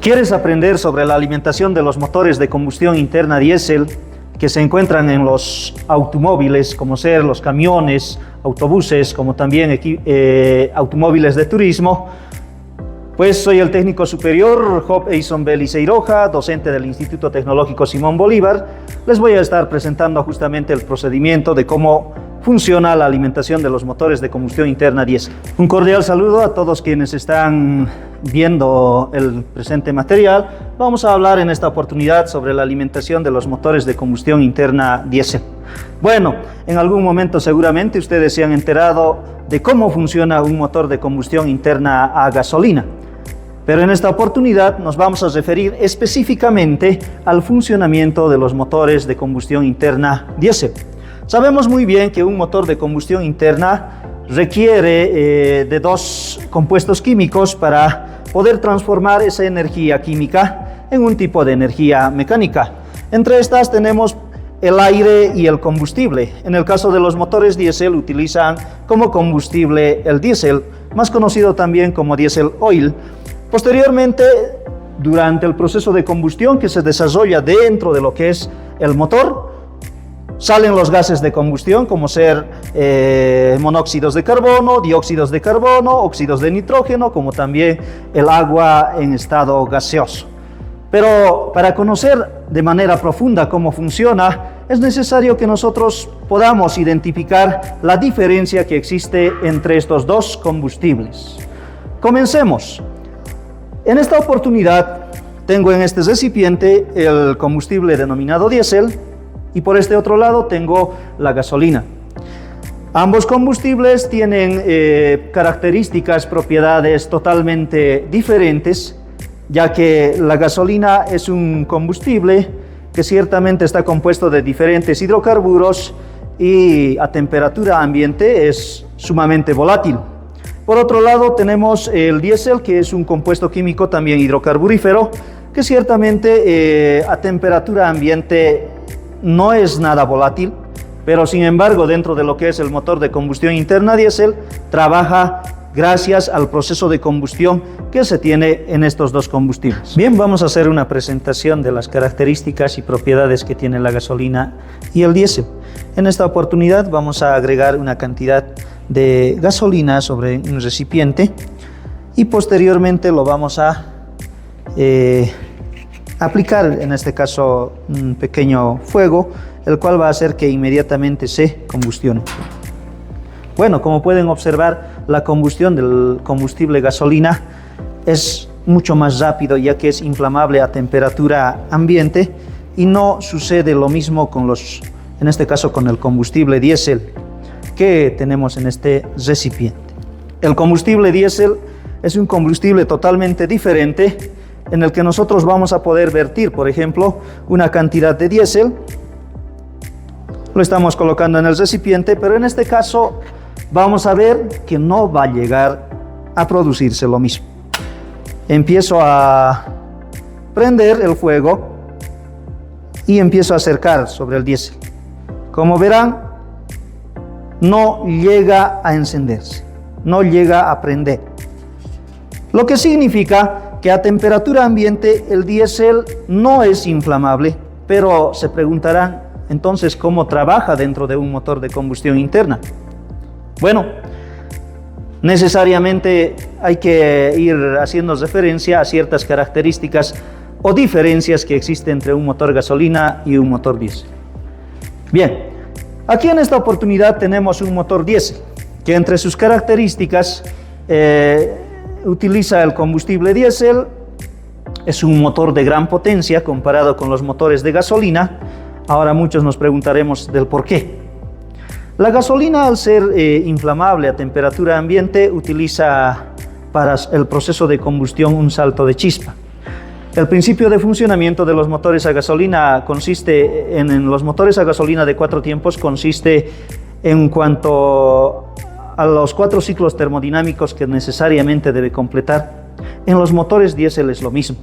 ¿Quieres aprender sobre la alimentación de los motores de combustión interna diésel que se encuentran en los automóviles, como ser los camiones, autobuses, como también automóviles de turismo? Pues soy el técnico superior Job Eison Vélez Eiroja, docente del Instituto Tecnológico Simón Bolívar. Les voy a estar presentando justamente el procedimiento de cómo funciona la alimentación de los motores de combustión interna diésel. Un cordial saludo a todos quienes están viendo el presente material. Vamos a hablar en esta oportunidad sobre la alimentación de los motores de combustión interna diésel. Bueno, en algún momento seguramente ustedes se han enterado de cómo funciona un motor de combustión interna a gasolina. Pero en esta oportunidad nos vamos a referir específicamente al funcionamiento de los motores de combustión interna diésel. Sabemos muy bien que un motor de combustión interna requiere de dos compuestos químicos para poder transformar esa energía química en un tipo de energía mecánica. Entre estas tenemos el aire y el combustible. En el caso de los motores diésel utilizan como combustible el diésel, más conocido también como diésel oil. Posteriormente, durante el proceso de combustión que se desarrolla dentro de lo que es el motor, salen los gases de combustión como ser monóxidos de carbono, dióxidos de carbono, óxidos de nitrógeno, como también el agua en estado gaseoso. Pero para conocer de manera profunda cómo funciona, es necesario que nosotros podamos identificar la diferencia que existe entre estos dos combustibles. Comencemos. En esta oportunidad tengo en este recipiente el combustible denominado diésel y por este otro lado tengo la gasolina. Ambos combustibles tienen características, propiedades totalmente diferentes, ya que la gasolina es un combustible que ciertamente está compuesto de diferentes hidrocarburos y a temperatura ambiente es sumamente volátil. Por otro lado tenemos el diésel, que es un compuesto químico también hidrocarburífero, que ciertamente a temperatura ambiente no es nada volátil, pero sin embargo dentro de lo que es el motor de combustión interna diésel trabaja gracias al proceso de combustión que se tiene en estos dos combustibles. Bien, vamos a hacer una presentación de las características y propiedades que tiene la gasolina y el diésel. En esta oportunidad vamos a agregar una cantidad de gasolina sobre un recipiente y posteriormente lo vamos a aplicar, en este caso, un pequeño fuego, el cual va a hacer que inmediatamente se combustione. Bueno, como pueden observar, la combustión del combustible gasolina es mucho más rápido, ya que es inflamable a temperatura ambiente, y no sucede lo mismo en este caso con el combustible diésel que tenemos en este recipiente. El combustible diésel es un combustible totalmente diferente, en el que nosotros vamos a poder vertir, por ejemplo, una cantidad de diésel. Lo estamos colocando en el recipiente, pero en este caso vamos a ver que no va a llegar a producirse lo mismo. Empiezo a prender el fuego y empiezo a acercar sobre el diésel. Como verán, no llega a encenderse, no llega a prender. Lo que significa que a temperatura ambiente el diésel no es inflamable, pero se preguntarán, entonces, ¿cómo trabaja dentro de un motor de combustión interna? Bueno, necesariamente hay que ir haciendo referencia a ciertas características o diferencias que existen entre un motor gasolina y un motor diésel. Bien, aquí en esta oportunidad tenemos un motor diésel, que entre sus características utiliza el combustible diésel. Es un motor de gran potencia comparado con los motores de gasolina. Ahora muchos nos preguntaremos del por qué. La gasolina, al ser inflamable a temperatura ambiente, utiliza para el proceso de combustión un salto de chispa. El principio de funcionamiento de los motores a gasolina en los motores a gasolina de 4 tiempos consiste en cuanto a los 4 ciclos termodinámicos que necesariamente debe completar. En los motores diésel es lo mismo,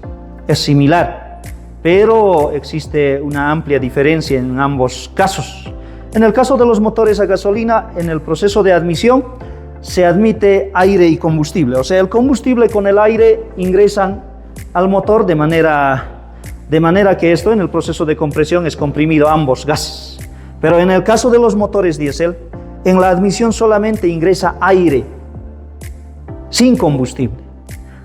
es similar, pero existe una amplia diferencia en ambos casos. En el caso de los motores a gasolina, en el proceso de admisión se admite aire y combustible, o sea, el combustible con el aire ingresan al motor de manera que esto en el proceso de compresión es comprimido ambos gases. Pero en el caso de los motores diésel, en la admisión solamente ingresa aire, sin combustible.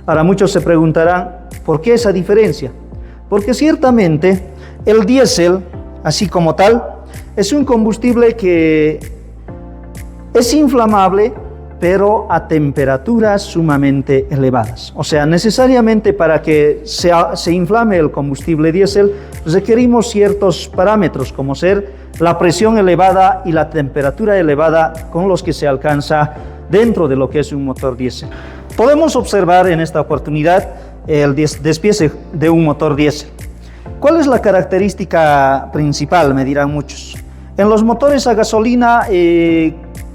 Ahora muchos se preguntarán, ¿por qué esa diferencia? Porque ciertamente el diésel, así como tal, es un combustible que es inflamable, pero a temperaturas sumamente elevadas. O sea, necesariamente para que se inflame el combustible diésel, requerimos ciertos parámetros, como ser la presión elevada y la temperatura elevada con los que se alcanza dentro de lo que es un motor diésel. Podemos observar en esta oportunidad el despiece de un motor diésel. ¿Cuál es la característica principal? Me dirán muchos. En los motores a gasolina,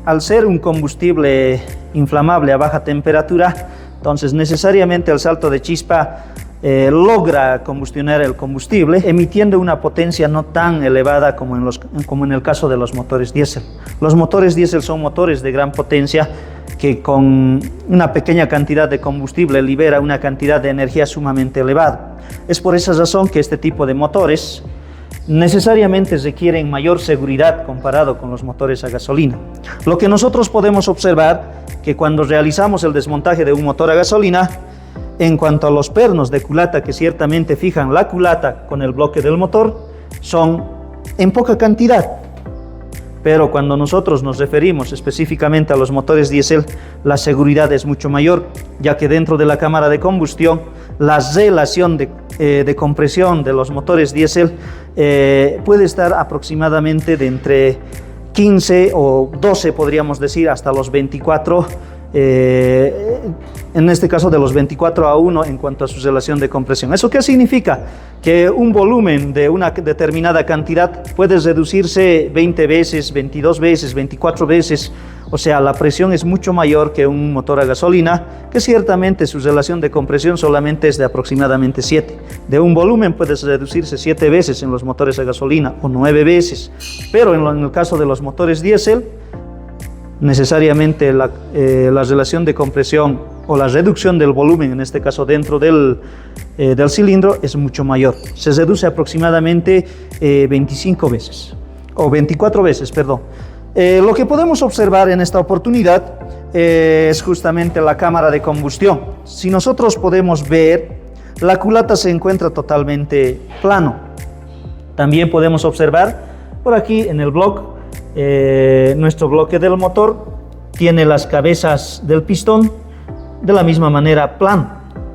al ser un combustible inflamable a baja temperatura, entonces necesariamente el salto de chispa logra combustionar el combustible, emitiendo una potencia no tan elevada como en el caso de los motores diésel. Los motores diésel son motores de gran potencia que con una pequeña cantidad de combustible libera una cantidad de energía sumamente elevada. Es por esa razón que este tipo de motores necesariamente requieren mayor seguridad comparado con los motores a gasolina. Lo que nosotros podemos observar que cuando realizamos el desmontaje de un motor a gasolina, en cuanto a los pernos de culata que ciertamente fijan la culata con el bloque del motor, son en poca cantidad. Pero cuando nosotros nos referimos específicamente a los motores diésel, la seguridad es mucho mayor, ya que dentro de la cámara de combustión, la relación de compresión de los motores diésel puede estar aproximadamente de entre 15 o 12, podríamos decir, hasta los 24, en este caso de los 24:1 en cuanto a su relación de compresión. ¿Eso qué significa? Que un volumen de una determinada cantidad puede reducirse 20 veces, 22 veces, 24 veces, o sea, la presión es mucho mayor que un motor a gasolina, que ciertamente su relación de compresión solamente es de aproximadamente 7. De un volumen puede reducirse 7 veces en los motores a gasolina o 9 veces, pero en el caso de los motores diésel, necesariamente la relación de compresión o la reducción del volumen, en este caso dentro del cilindro, es mucho mayor. Se reduce aproximadamente 25 veces, o 24 veces, perdón. Lo que podemos observar en esta oportunidad es justamente la cámara de combustión. Si nosotros podemos ver, la culata se encuentra totalmente plano. También podemos observar por aquí en el bloque, nuestro bloque del motor tiene las cabezas del pistón de la misma manera plano,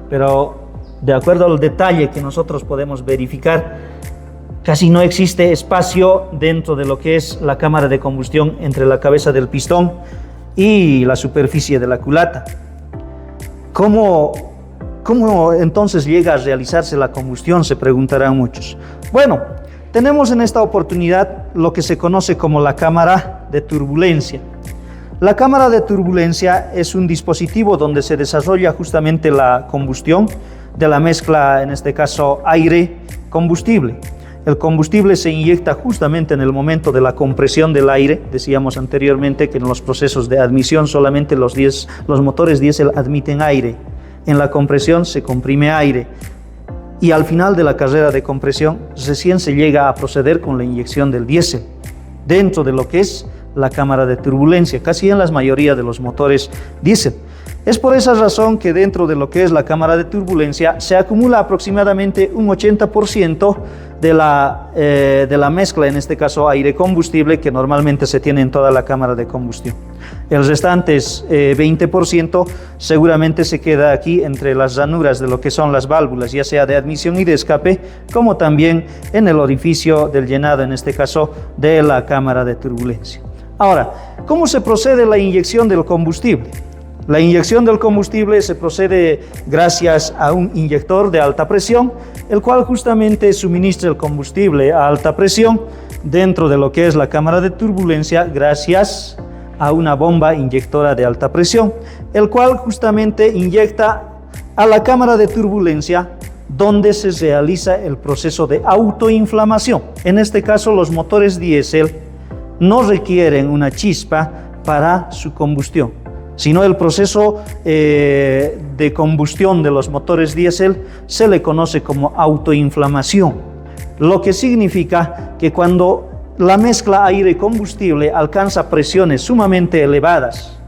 pero de acuerdo al detalle que nosotros podemos verificar, casi no existe espacio dentro de lo que es la cámara de combustión entre la cabeza del pistón y la superficie de la culata. ¿Cómo entonces llega a realizarse la combustión?, se preguntarán muchos. Bueno, tenemos en esta oportunidad lo que se conoce como la cámara de turbulencia. La cámara de turbulencia es un dispositivo donde se desarrolla justamente la combustión de la mezcla, en este caso aire-combustible. El combustible se inyecta justamente en el momento de la compresión del aire. Decíamos anteriormente que en los procesos de admisión solamente los motores diésel admiten aire. En la compresión se comprime aire. Y al final de la carrera de compresión recién se llega a proceder con la inyección del diésel dentro de lo que es la cámara de turbulencia, casi en la mayoría de los motores diésel. Es por esa razón que dentro de lo que es la cámara de turbulencia se acumula aproximadamente un 80% de la mezcla, en este caso aire-combustible, que normalmente se tiene en toda la cámara de combustión. El restante 20% seguramente se queda aquí entre las ranuras de lo que son las válvulas, ya sea de admisión y de escape, como también en el orificio del llenado, en este caso de la cámara de turbulencia. Ahora, ¿cómo se procede la inyección del combustible? La inyección del combustible se procede gracias a un inyector de alta presión, el cual justamente suministra el combustible a alta presión dentro de lo que es la cámara de turbulencia gracias a una bomba inyectora de alta presión, el cual justamente inyecta a la cámara de turbulencia donde se realiza el proceso de autoinflamación. En este caso, los motores diésel no requieren una chispa para su combustión. sino el proceso de combustión de los motores diésel se le conoce como autoinflamación, lo que significa que cuando la mezcla aire-combustible alcanza presiones sumamente elevadas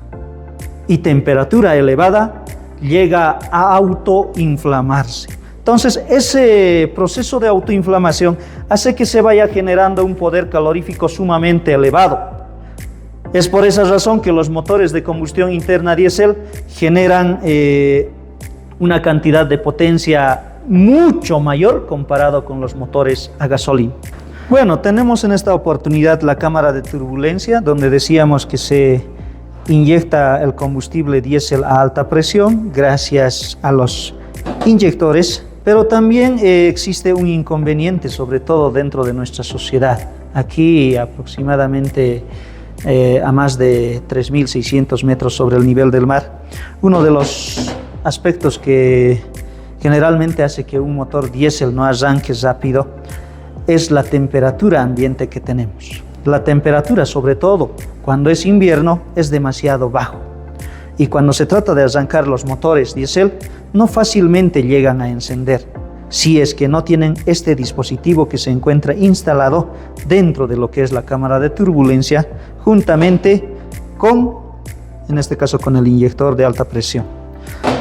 y temperatura elevada, llega a autoinflamarse. Entonces, ese proceso de autoinflamación hace que se vaya generando un poder calorífico sumamente elevado. Es por esa razón que los motores de combustión interna diésel generan una cantidad de potencia mucho mayor comparado con los motores a gasolina. Bueno, tenemos en esta oportunidad la cámara de turbulencia, donde decíamos que se inyecta el combustible diésel a alta presión gracias a los inyectores, pero también existe un inconveniente, sobre todo dentro de nuestra sociedad. Aquí aproximadamente a más de 3.600 metros sobre el nivel del mar, uno de los aspectos que generalmente hace que un motor diésel no arranque rápido es la temperatura ambiente que tenemos. La temperatura, sobre todo cuando es invierno, es demasiado bajo. Y cuando se trata de arrancar los motores diésel, no fácilmente llegan a encender, si es que no tienen este dispositivo que se encuentra instalado dentro de lo que es la cámara de turbulencia, juntamente con, en este caso, con el inyector de alta presión.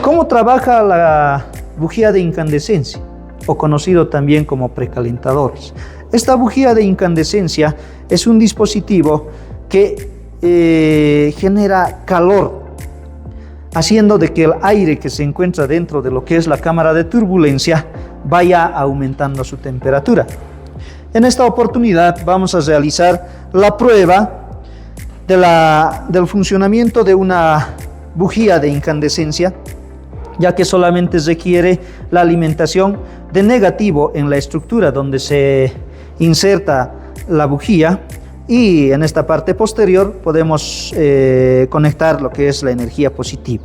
¿Cómo trabaja la bujía de incandescencia, o conocido también como precalentadores? Esta bujía de incandescencia es un dispositivo que genera calor, haciendo de que el aire que se encuentra dentro de lo que es la cámara de turbulencia vaya aumentando su temperatura. En esta oportunidad vamos a realizar la prueba del funcionamiento de una bujía de incandescencia, ya que solamente requiere la alimentación de negativo en la estructura donde se inserta la bujía, y en esta parte posterior podemos conectar lo que es la energía positiva.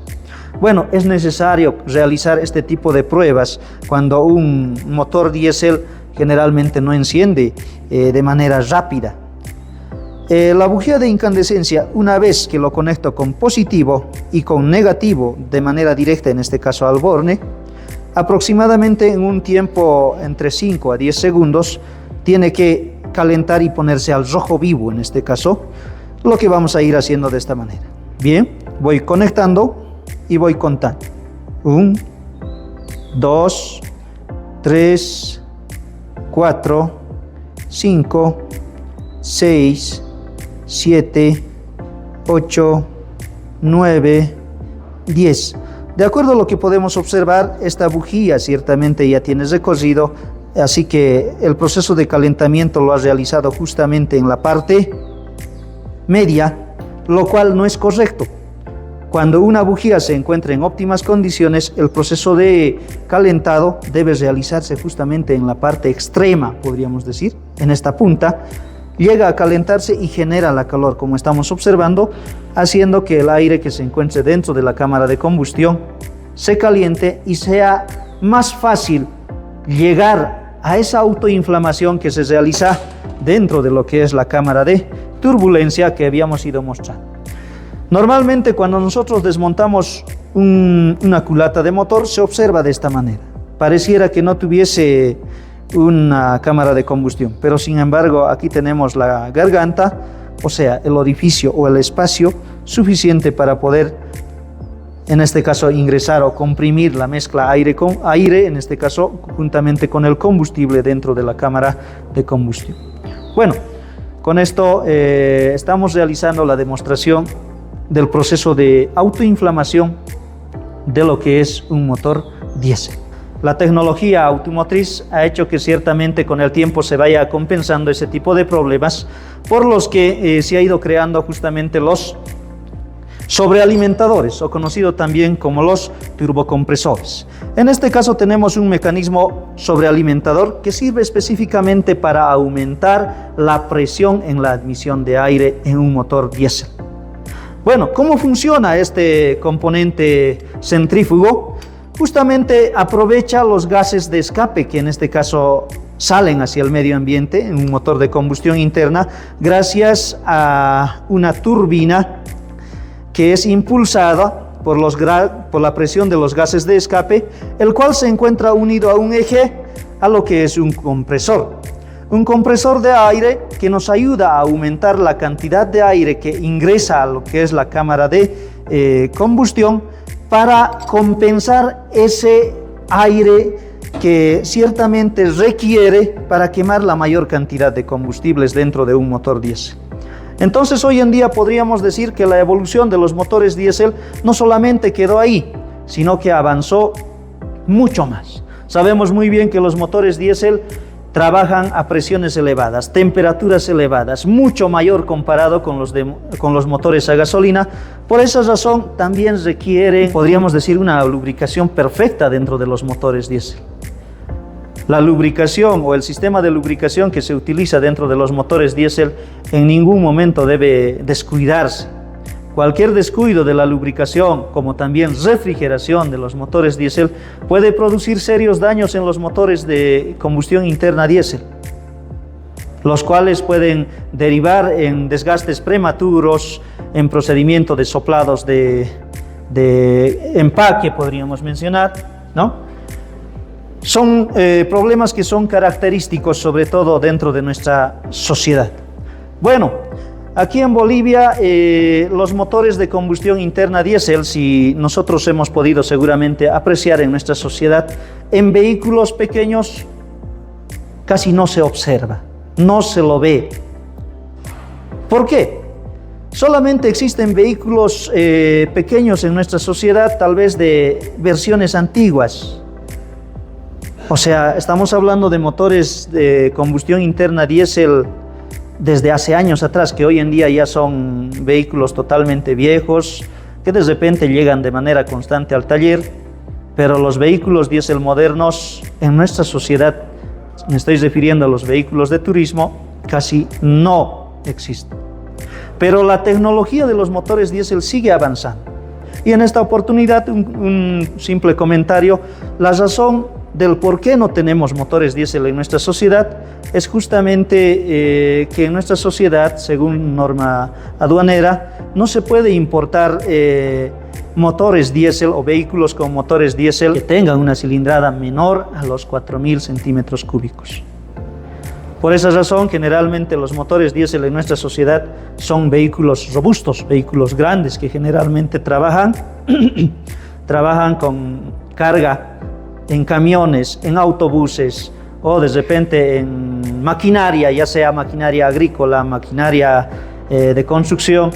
Bueno, es necesario realizar este tipo de pruebas cuando un motor diésel generalmente no enciende de manera rápida. La bujía de incandescencia, una vez que lo conecto con positivo y con negativo de manera directa, en este caso al borne, aproximadamente en un tiempo entre 5 a 10 segundos, tiene que calentar y ponerse al rojo vivo, en este caso, lo que vamos a ir haciendo de esta manera. Bien, voy conectando y voy contando. 1, 2, 3, 4, 5, 6, 7, 8, 9, 10. De acuerdo a lo que podemos observar, esta bujía ciertamente ya tiene recorrido, así que el proceso de calentamiento lo ha realizado justamente en la parte media, lo cual no es correcto. Cuando una bujía se encuentra en óptimas condiciones, el proceso de calentado debe realizarse justamente en la parte extrema, podríamos decir, en esta punta. Llega a calentarse y genera la calor, como estamos observando, haciendo que el aire que se encuentre dentro de la cámara de combustión se caliente y sea más fácil llegar a esa autoinflamación que se realiza dentro de lo que es la cámara de turbulencia que habíamos ido mostrando. Normalmente cuando nosotros desmontamos una culata de motor se observa de esta manera. Pareciera que no tuviese una cámara de combustión, pero sin embargo aquí tenemos la garganta, o sea, el orificio o el espacio suficiente para poder, en este caso, ingresar o comprimir la mezcla aire con aire, en este caso juntamente con el combustible dentro de la cámara de combustión. Bueno, con esto estamos realizando la demostración del proceso de autoinflamación de lo que es un motor diésel. La tecnología automotriz ha hecho que ciertamente con el tiempo se vaya compensando ese tipo de problemas, por los que se ha ido creando justamente los sobrealimentadores, o conocido también como los turbocompresores. En este caso tenemos un mecanismo sobrealimentador que sirve específicamente para aumentar la presión en la admisión de aire en un motor diésel. Bueno, ¿cómo funciona este componente centrífugo? Justamente aprovecha los gases de escape que en este caso salen hacia el medio ambiente en un motor de combustión interna gracias a una turbina que es impulsada por la presión de los gases de escape, el cual se encuentra unido a un eje, a lo que es un compresor. Un compresor de aire que nos ayuda a aumentar la cantidad de aire que ingresa a lo que es la cámara de combustión para compensar ese aire que ciertamente requiere para quemar la mayor cantidad de combustibles dentro de un motor diésel. Entonces, hoy en día podríamos decir que la evolución de los motores diésel no solamente quedó ahí, sino que avanzó mucho más. Sabemos muy bien que los motores diésel trabajan a presiones elevadas, temperaturas elevadas, mucho mayor comparado con los motores a gasolina. Por esa razón también requiere, podríamos decir, una lubricación perfecta dentro de los motores diésel. La lubricación o el sistema de lubricación que se utiliza dentro de los motores diésel en ningún momento debe descuidarse. Cualquier descuido de la lubricación, como también refrigeración de los motores diésel, puede producir serios daños en los motores de combustión interna diésel, los cuales pueden derivar en desgastes prematuros, en procedimiento de soplados de empaque, podríamos mencionar, ¿no? Son problemas que son característicos sobre todo dentro de nuestra sociedad. Bueno, aquí en Bolivia los motores de combustión interna diésel, si nosotros hemos podido seguramente apreciar en nuestra sociedad, en vehículos pequeños casi no se observa, no se lo ve. ¿Por qué? Solamente existen vehículos pequeños en nuestra sociedad, tal vez de versiones antiguas. O sea, estamos hablando de motores de combustión interna diésel desde hace años atrás, que hoy en día ya son vehículos totalmente viejos, que de repente llegan de manera constante al taller, pero los vehículos diésel modernos en nuestra sociedad, me estoy refiriendo a los vehículos de turismo, casi no existen. Pero la tecnología de los motores diésel sigue avanzando. Y en esta oportunidad, un simple comentario: la razón del por qué no tenemos motores diésel en nuestra sociedad es justamente que en nuestra sociedad, según norma aduanera, no se puede importar motores diésel o vehículos con motores diésel que tengan una cilindrada menor a los 4.000 centímetros cúbicos. Por esa razón, generalmente los motores diésel en nuestra sociedad son vehículos robustos, vehículos grandes que generalmente trabajan con carga en camiones, en autobuses o de repente en maquinaria, ya sea maquinaria agrícola, maquinaria de construcción,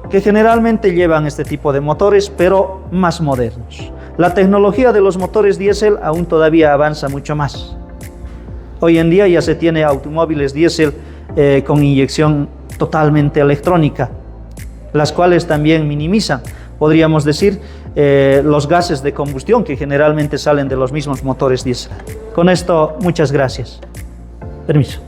que generalmente llevan este tipo de motores, pero más modernos. La tecnología de los motores diésel aún todavía avanza mucho más. Hoy en día ya se tiene automóviles diésel con inyección totalmente electrónica, las cuales también minimizan, podríamos decir, los gases de combustión que generalmente salen de los mismos motores diésel. Con esto, muchas gracias. Permiso.